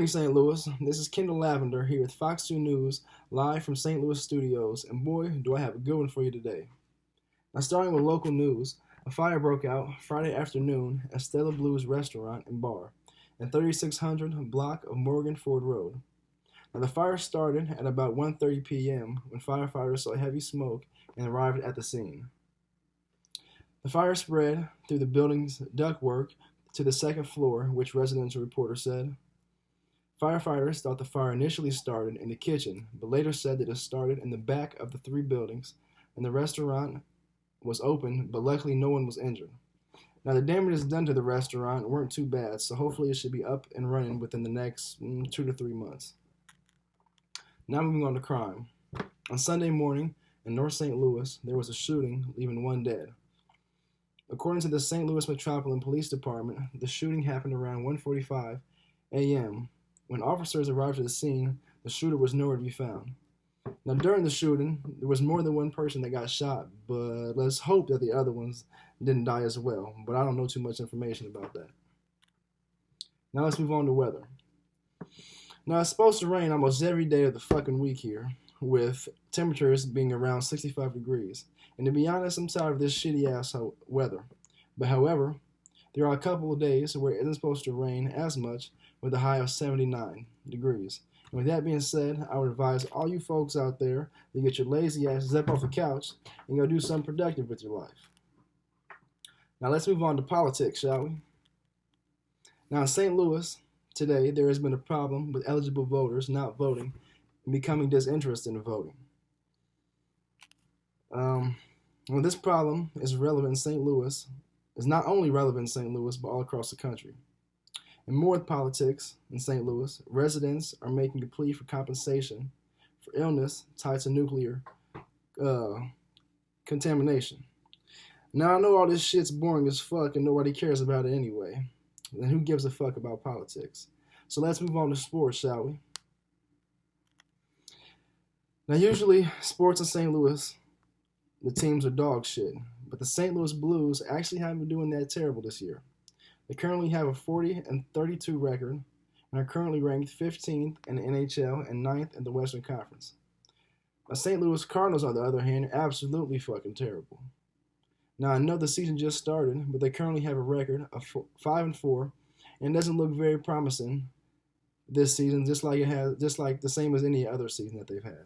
St. Louis. This is Kendall Lavender here with Fox 2 News, live from St. Louis studios, and boy, do I have a good one for you today. Now, starting with local news, a fire broke out Friday afternoon at Stella Blues Restaurant and Bar at 3600 block of Morgan Ford Road. Now, the fire started at about 1:30 p.m. when firefighters saw heavy smoke and arrived at the scene. The fire spread through the building's ductwork to the second floor, which residential reporter said. Firefighters thought the fire initially started in the kitchen, but later said that it started in the back of the three buildings, and the restaurant was open, but luckily no one was injured. Now, the damages done to the restaurant weren't too bad, so hopefully it should be up and running within the next 2 to 3 months. Now moving on to crime. On Sunday morning in North St. Louis, there was a shooting, leaving one dead. According to the St. Louis Metropolitan Police Department, the shooting happened around 1:45 a.m. When officers arrived to the scene, the shooter was nowhere to be found. Now, during the shooting, there was more than one person that got shot, but let's hope that the other ones didn't die as well, but I don't know too much information about that. Now let's move on to weather. Now, it's supposed to rain almost every day of the fucking week here, with temperatures being around 65 degrees. And to be honest, I'm tired of this shitty-ass weather. But however, there are a couple of days where it isn't supposed to rain as much, with a high of 79 degrees. And with that being said, I would advise all you folks out there to get your lazy asses up off the couch and go do something productive with your life. Now let's move on to politics, shall we? Now, in St. Louis, today, there has been a problem with eligible voters not voting and becoming disinterested in voting. Well, this problem is relevant in St. Louis, is not only relevant in St. Louis, but all across the country. And more with politics in St. Louis, residents are making a plea for compensation for illness tied to nuclear contamination. Now, I know all this shit's boring as fuck and nobody cares about it anyway. Then who gives a fuck about politics? So let's move on to sports, shall we? Now, usually, sports in St. Louis, the teams are dog shit. But the St. Louis Blues actually haven't been doing that terrible this year. They currently have a 40-32 record and are currently ranked 15th in the NHL and 9th in the Western Conference. The St. Louis Cardinals, on the other hand, are absolutely fucking terrible. Now, I know the season just started, but they currently have a record of 5-4, and it doesn't look very promising this season, just like the same as any other season that they've had.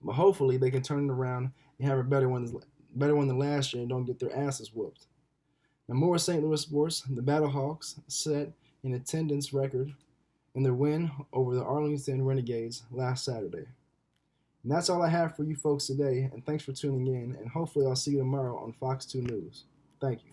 But hopefully, they can turn it around and have a better one than last year and don't get their asses whooped. Now, more St. Louis sports. The Battlehawks set an attendance record in their win over the Arlington Renegades last Saturday. And that's all I have for you folks today, and thanks for tuning in, and hopefully I'll see you tomorrow on Fox 2 News. Thank you.